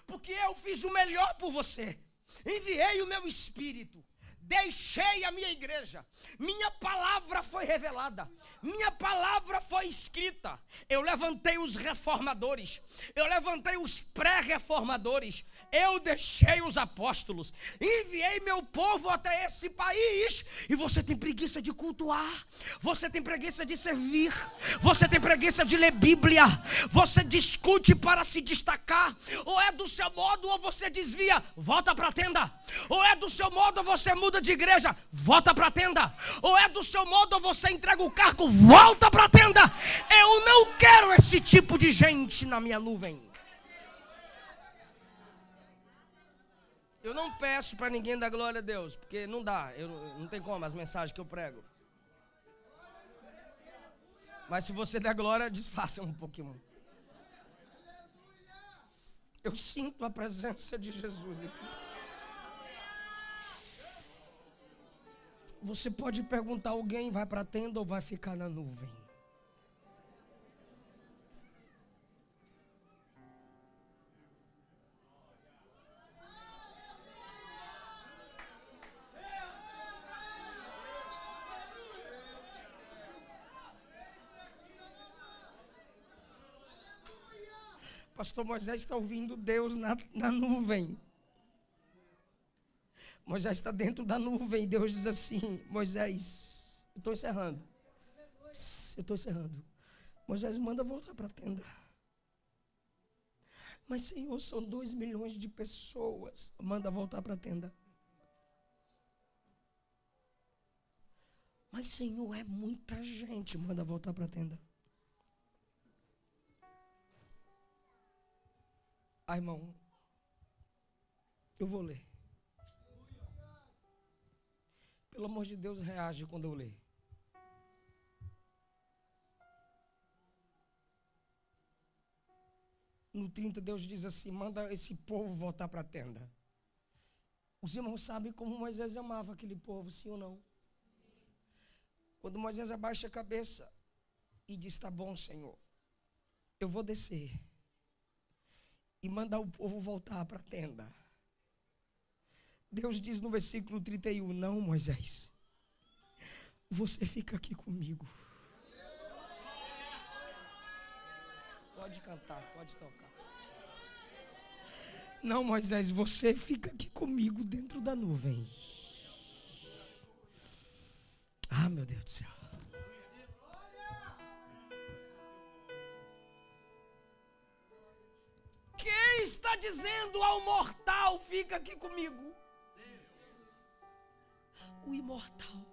Porque eu fiz o melhor por você. Enviei o meu espírito, deixei a minha igreja, minha palavra foi revelada, minha palavra foi escrita. Eu levantei os reformadores, eu levantei os pré-reformadores, eu deixei os apóstolos, enviei meu povo até esse país. E você tem preguiça de cultuar, você tem preguiça de servir, você tem preguiça de ler Bíblia, você discute para se destacar. Ou é do seu modo ou você desvia, volta para a tenda. Ou é do seu modo ou você muda de igreja, volta para a tenda. Ou é do seu modo ou você entrega o cargo, volta para a tenda. Eu não quero esse tipo de gente na minha nuvem. Eu não peço para ninguém dar glória a Deus, porque não dá, não tem como as mensagens que eu prego. Mas se você der glória, disfarça um pouquinho. Eu sinto a presença de Jesus aqui. Você pode perguntar a alguém: vai para a tenda ou vai ficar na nuvem? Pastor Moisés está ouvindo Deus na nuvem. Moisés está dentro da nuvem e Deus diz assim: Moisés, eu estou encerrando. Moisés manda voltar para a tenda. Mas Senhor, são 2 milhões de pessoas. Manda voltar para a tenda. Mas Senhor, é muita gente. Manda voltar para a tenda. Ah, irmão, eu vou ler. Pelo amor de Deus, reage quando eu ler. No 30, Deus diz assim: manda esse povo voltar para a tenda. Os irmãos sabem como Moisés amava aquele povo, sim ou não? Quando Moisés abaixa a cabeça e diz: tá bom, Senhor, eu vou descer e mandar o povo voltar para a tenda. Deus diz no versículo 31, não, Moisés, você fica aqui comigo. Pode cantar, pode tocar. Não, Moisés, você fica aqui comigo dentro da nuvem. Ah, meu Deus do céu. Quem está dizendo ao mortal, fica aqui comigo? O imortal.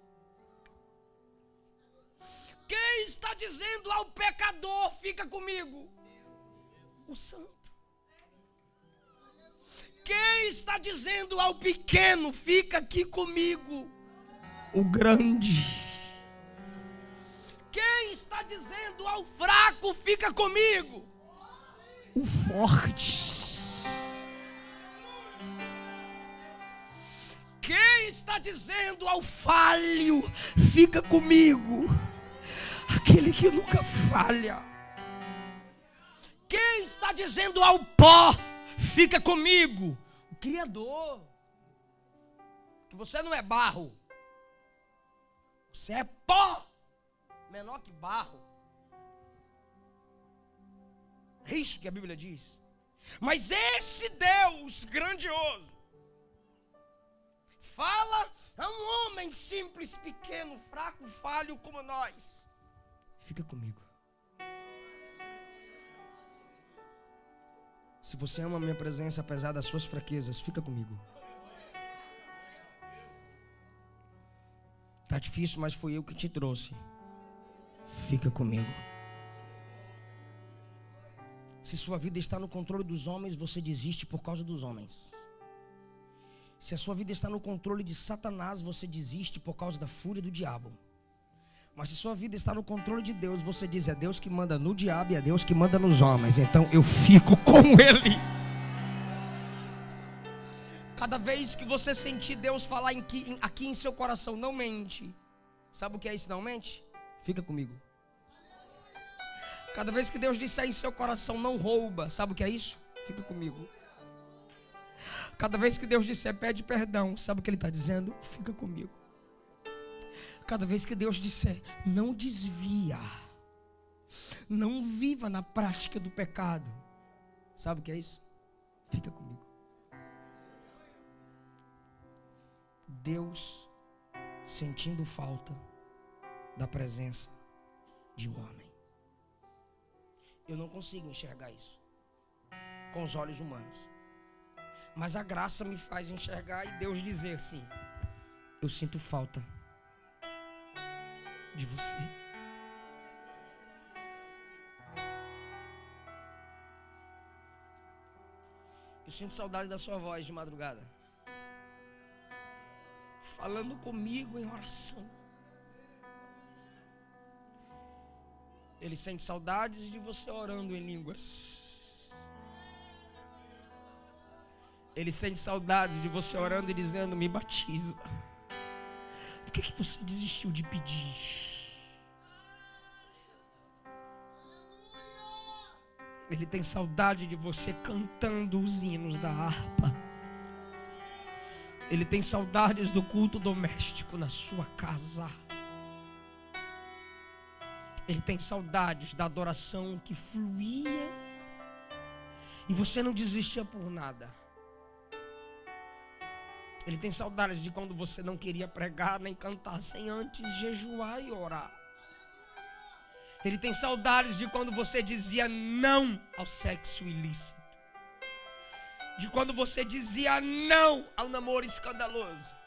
Quem está dizendo ao pecador, fica comigo? O santo. Quem está dizendo ao pequeno, fica aqui comigo? O grande. Quem está dizendo ao fraco, fica comigo? O forte. Quem está dizendo ao falho, fica comigo? Aquele que nunca falha. Quem está dizendo ao pó, fica comigo? O Criador. Que você não é barro, você é pó, menor que barro. É isso que a Bíblia diz. Mas esse Deus grandioso fala a um homem simples, pequeno, fraco, falho como nós: fica comigo. Se você ama a minha presença apesar das suas fraquezas, fica comigo. Tá difícil, mas foi eu que te trouxe. Fica comigo. Se sua vida está no controle dos homens, você desiste por causa dos homens. Se a sua vida está no controle de Satanás, você desiste por causa da fúria do diabo. Mas se sua vida está no controle de Deus, você diz: é Deus que manda no diabo e é Deus que manda nos homens, então eu fico com Ele. Cada vez que você sentir Deus falar aqui em seu coração, não mente. Sabe o que é isso, não mente? Fica comigo. Cada vez que Deus disser em seu coração, não rouba. Sabe o que é isso? Fica comigo. Cada vez que Deus disser, pede perdão. Sabe o que Ele está dizendo? Fica comigo. Cada vez que Deus disser, não desvia, não viva na prática do pecado. Sabe o que é isso? Fica comigo. Deus sentindo falta da presença de um homem. Eu não consigo enxergar isso com os olhos humanos, mas a graça me faz enxergar e Deus dizer assim: eu sinto falta de você. Eu sinto saudade da sua voz de madrugada, falando comigo em oração. Ele sente saudades de você orando em línguas. Ele sente saudades de você orando e dizendo: me batiza. Por que você desistiu de pedir? Ele tem saudade de você cantando os hinos da harpa. Ele tem saudades do culto doméstico na sua casa. Ele tem saudades da adoração que fluía e você não desistia por nada. Ele tem saudades de quando você não queria pregar nem cantar sem antes jejuar e orar. Ele tem saudades de quando você dizia não ao sexo ilícito, de quando você dizia não ao namoro escandaloso.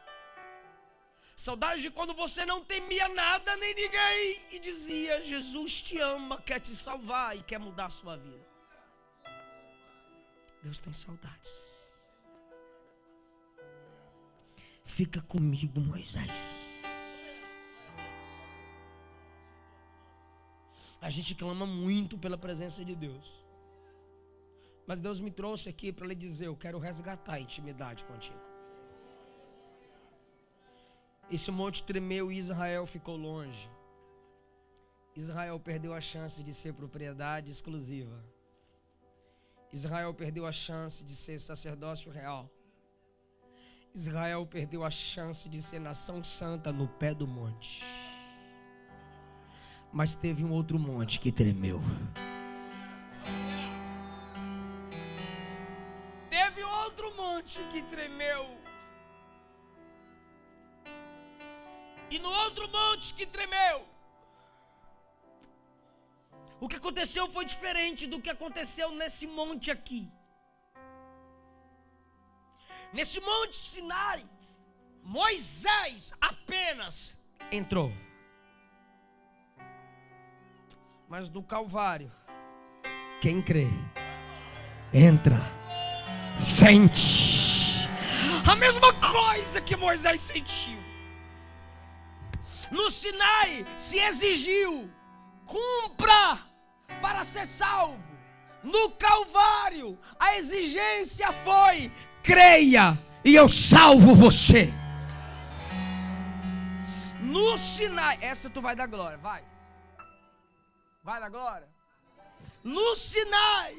Saudades de quando você não temia nada nem ninguém e dizia: Jesus te ama, quer te salvar e quer mudar a sua vida. Deus tem saudades. Fica comigo, Moisés. A gente clama muito pela presença de Deus, mas Deus me trouxe aqui para lhe dizer: eu quero resgatar a intimidade contigo. Esse monte tremeu e Israel ficou longe. Israel perdeu a chance de ser propriedade exclusiva. Israel perdeu a chance de ser sacerdócio real. Israel perdeu a chance de ser nação santa no pé do monte. Mas teve um outro monte que tremeu. Teve outro monte que tremeu. E no outro monte que tremeu, o que aconteceu foi diferente do que aconteceu nesse monte aqui. Nesse monte Sinai, Moisés apenas entrou. Mas no Calvário, quem crê, entra, sente a mesma coisa que Moisés sentiu. No Sinai se exigiu: cumpra para ser salvo. No Calvário a exigência foi: creia e eu salvo você. No Sinai, essa tu vai dar glória, vai. Vai dar glória. No Sinai,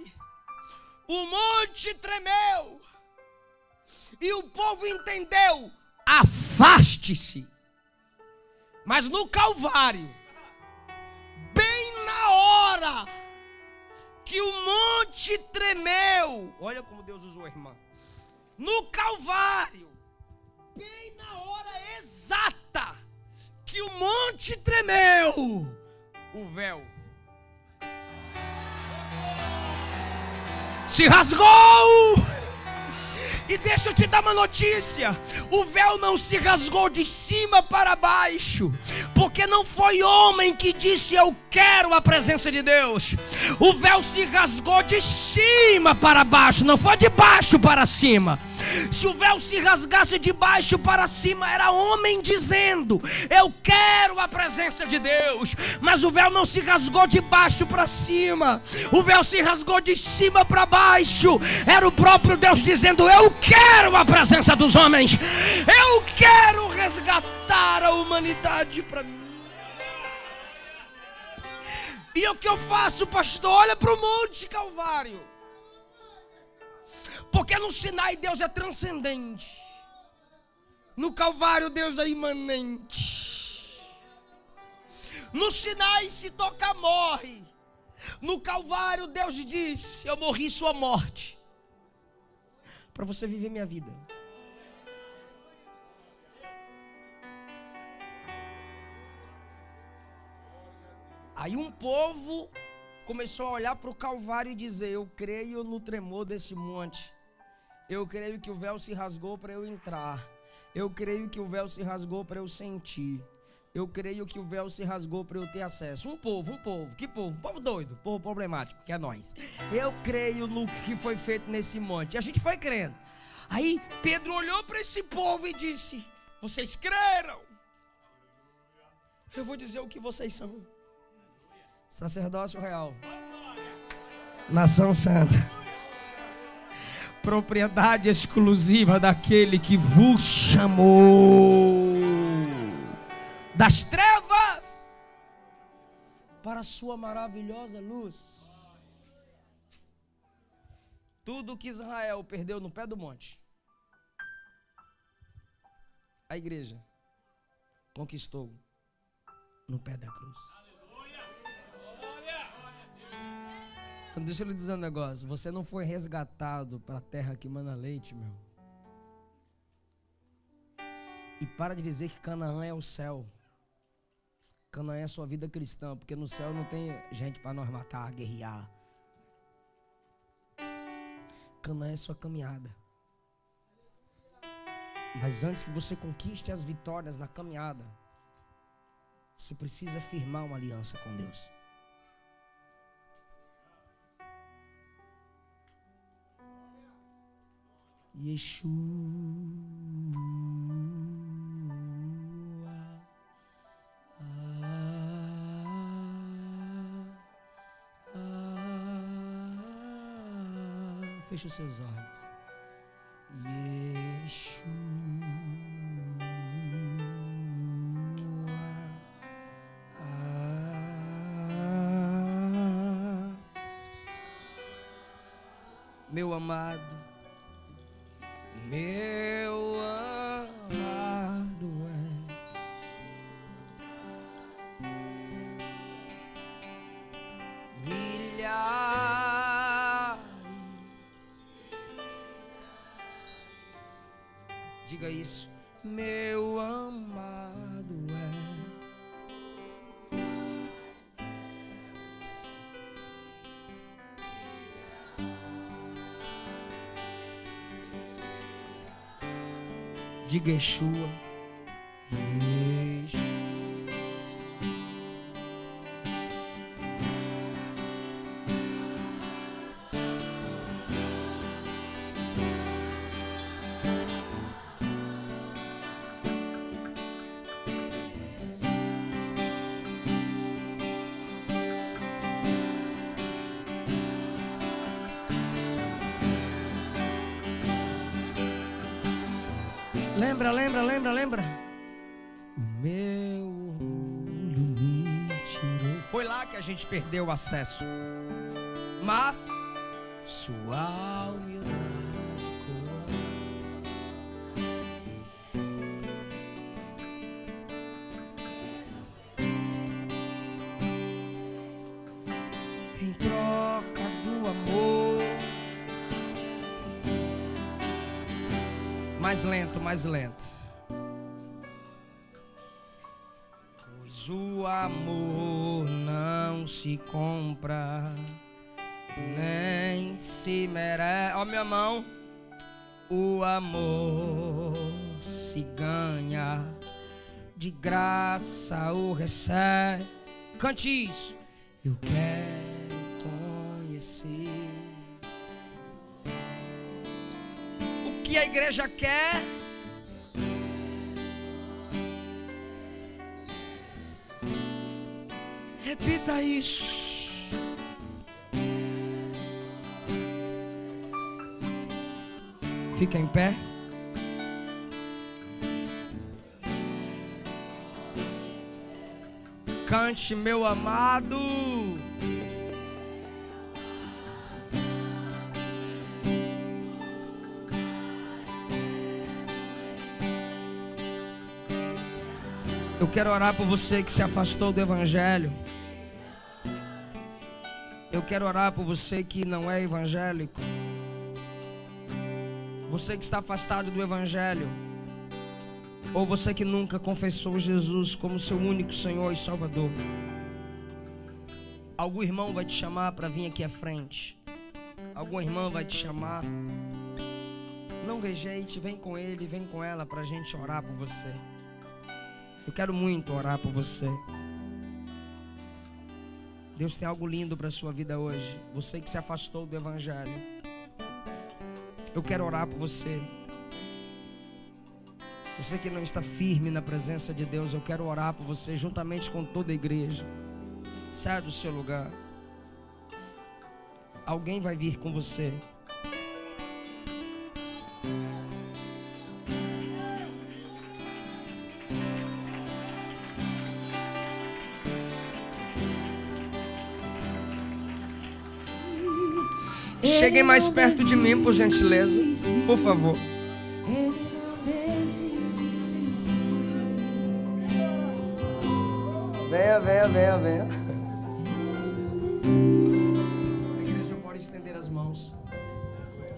o monte tremeu e o povo entendeu: afaste-se. Mas no Calvário, bem na hora que o monte tremeu, olha como Deus usou, irmã. No Calvário, bem na hora exata que o monte tremeu, o véu se rasgou. E deixa eu te dar uma notícia: o véu não se rasgou de cima para baixo, porque não foi homem que disse eu quero a presença de Deus. O véu se rasgou de cima para baixo, não foi de baixo para cima. Se o véu se rasgasse de baixo para cima, era homem dizendo eu quero a presença de Deus. Mas o véu não se rasgou de baixo para cima, o véu se rasgou de cima para baixo. Era o próprio Deus dizendo eu quero a presença dos homens, eu quero resgatar a humanidade para mim. E o que eu faço, pastor? Olha para o Monte Calvário. Porque no Sinai Deus é transcendente, no Calvário Deus é imanente. No Sinai se toca morre, no Calvário Deus diz eu morri sua morte para você viver minha vida. Aí um povo começou a olhar para o Calvário e dizer eu creio no tremor desse monte, eu creio que o véu se rasgou para eu entrar, eu creio que o véu se rasgou para eu sentir, eu creio que o véu se rasgou para eu ter acesso. Um povo, que povo? Um povo doido, povo problemático, que é nós. Eu creio no que foi feito nesse monte. E a gente foi crendo. Aí Pedro olhou para esse povo e disse: vocês creram? Eu vou dizer o que vocês são: sacerdócio real, nação santa, propriedade exclusiva daquele que vos chamou das trevas para a sua maravilhosa luz. Tudo que Israel perdeu no pé do monte, a igreja conquistou no pé da cruz. Então deixa eu lhe dizer um negócio: você não foi resgatado para a terra que mana leite, meu. E para de dizer que Canaã é o céu. Canaã é a sua vida cristã, porque no céu não tem gente para nós matar, guerrear. Canaã é sua caminhada. Mas antes que você conquiste as vitórias na caminhada, você precisa firmar uma aliança com Deus. Yeshua, feche os seus olhos. Yeshua, meu amado, meu amado milhares. Diga isso, meu amado Diga Yeshua, Yeshua. Lembra. o meu orgulho me tirou. Foi lá que a gente perdeu o acesso. Mas sua humildade em troca do amor. Mais lento, mais lento. Pois o amor não se compra, nem se merece. Ó, minha mão. O amor se ganha, de graça o recebe. Cante isso. Eu quero conhecer o que a igreja quer. Repita isso. Fica em pé. Cante, meu amado. Eu quero orar por você que se afastou do evangelho. Eu quero orar por você que não é evangélico. Você que está afastado do evangelho. Ou você que nunca confessou Jesus como seu único Senhor e Salvador. Algum irmão vai te chamar para vir aqui à frente. Alguma irmã vai te chamar. Não rejeite, vem com ele, vem com ela para a gente orar por você. Eu quero muito orar por você. Deus tem algo lindo para a sua vida hoje. Você que se afastou do evangelho. Eu quero orar por você. Você que não está firme na presença de Deus, eu quero orar por você juntamente com toda a igreja. Saia do seu lugar. Alguém vai vir com você. Cheguem mais perto de mim, por gentileza. Por favor. Venha, venha, venha, venha. A igreja pode estender as mãos.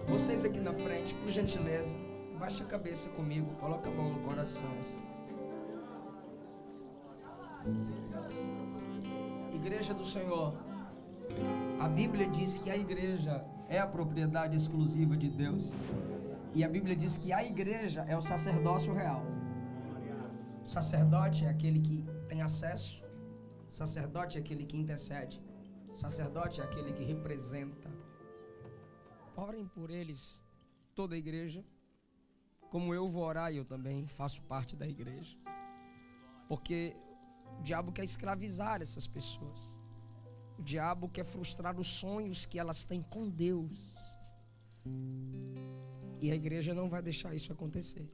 Vocês aqui na frente, por gentileza, baixa a cabeça comigo, coloca a mão no coração. Igreja do Senhor. A Bíblia diz que a igreja é a propriedade exclusiva de Deus. E a Bíblia diz que a igreja é o sacerdócio real. O sacerdote é aquele que tem acesso. O sacerdote é aquele que intercede. O sacerdote é aquele que representa. Orem por eles, toda a igreja. Como eu vou orar, eu também faço parte da igreja. Porque o diabo quer escravizar essas pessoas. O diabo quer frustrar os sonhos que elas têm com Deus. E a igreja não vai deixar isso acontecer.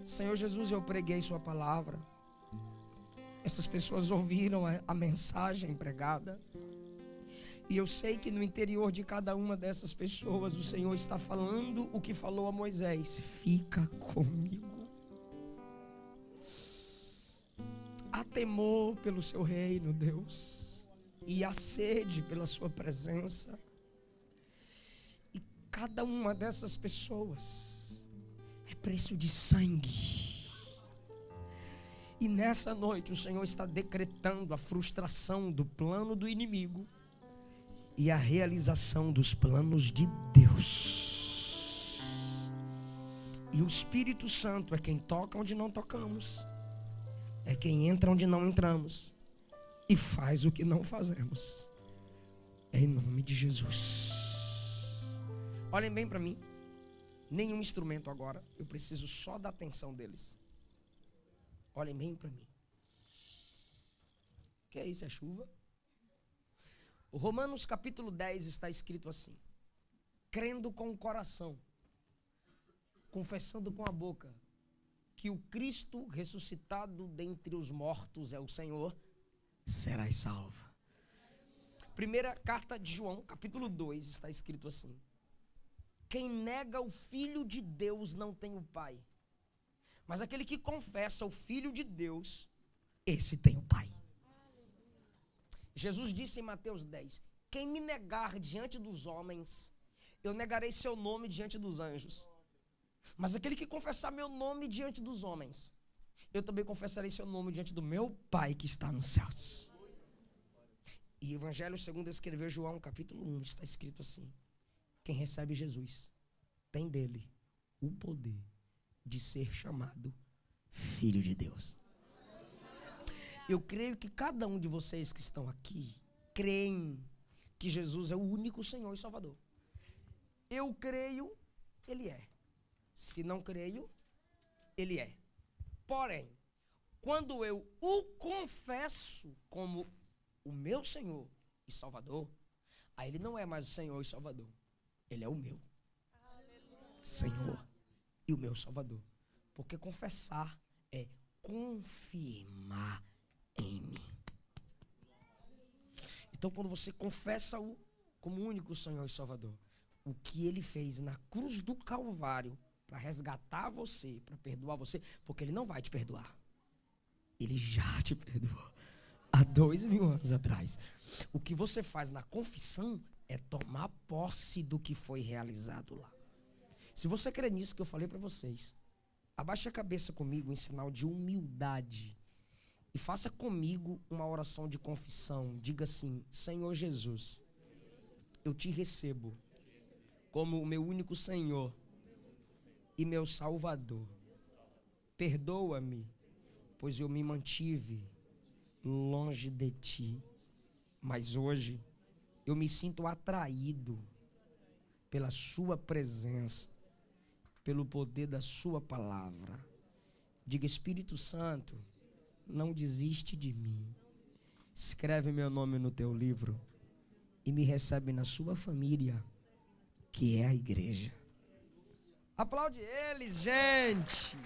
Senhor Jesus, eu preguei sua palavra. Essas pessoas ouviram a mensagem pregada. E eu sei que no interior de cada uma dessas pessoas o Senhor está falando o que falou a Moisés. Fica comigo. Há temor pelo seu reino, Deus, e há sede pela sua presença. E cada uma dessas pessoas é preço de sangue. E nessa noite o Senhor está decretando a frustração do plano do inimigo e a realização dos planos de Deus. E o Espírito Santo é quem toca onde não tocamos. É quem entra onde não entramos e faz o que não fazemos. É em nome de Jesus. Olhem bem para mim. Nenhum instrumento agora. Eu preciso só da atenção deles. Olhem bem para mim. O que é isso? É chuva? O Romanos capítulo 10 está escrito assim: crendo com o coração, confessando com a boca que o Cristo ressuscitado dentre os mortos é o Senhor, serás salvo. Primeira carta de João, capítulo 2, está escrito assim: quem nega o Filho de Deus não tem o Pai, mas aquele que confessa o Filho de Deus, esse tem o Pai. Jesus disse em Mateus 10, quem me negar diante dos homens, eu negarei seu nome diante dos anjos. Mas aquele que confessar meu nome diante dos homens, eu também confessarei seu nome diante do meu Pai que está nos céus. E Evangelho segundo escreveu João, capítulo 1, está escrito assim: quem recebe Jesus, tem dele o poder de ser chamado Filho de Deus. Eu creio que cada um de vocês que estão aqui, creem que Jesus é o único Senhor e Salvador. Eu creio, Ele é. Se não creio, Ele é. Porém, quando eu o confesso como o meu Senhor e Salvador, aí Ele não é mais o Senhor e Salvador. Ele é o meu Senhor e o meu Salvador. Porque confessar é confirmar em mim. Então, quando você confessa-o como único Senhor e Salvador, o que Ele fez na cruz do Calvário para resgatar você, para perdoar você, porque Ele não vai te perdoar. Ele já te perdoou há 2000 anos atrás. O que você faz na confissão é tomar posse do que foi realizado lá. Se você crê nisso que eu falei para vocês, abaixe a cabeça comigo em sinal de humildade e faça comigo uma oração de confissão. Diga assim: Senhor Jesus, eu te recebo como o meu único Senhor e meu Salvador. Perdoa-me, pois eu me mantive longe de ti, mas hoje eu me sinto atraído pela sua presença, pelo poder da sua palavra. Diga: Espírito Santo, não desiste de mim. Escreve meu nome no teu livro e me recebe na sua família, que é a igreja. Aplaude eles, gente!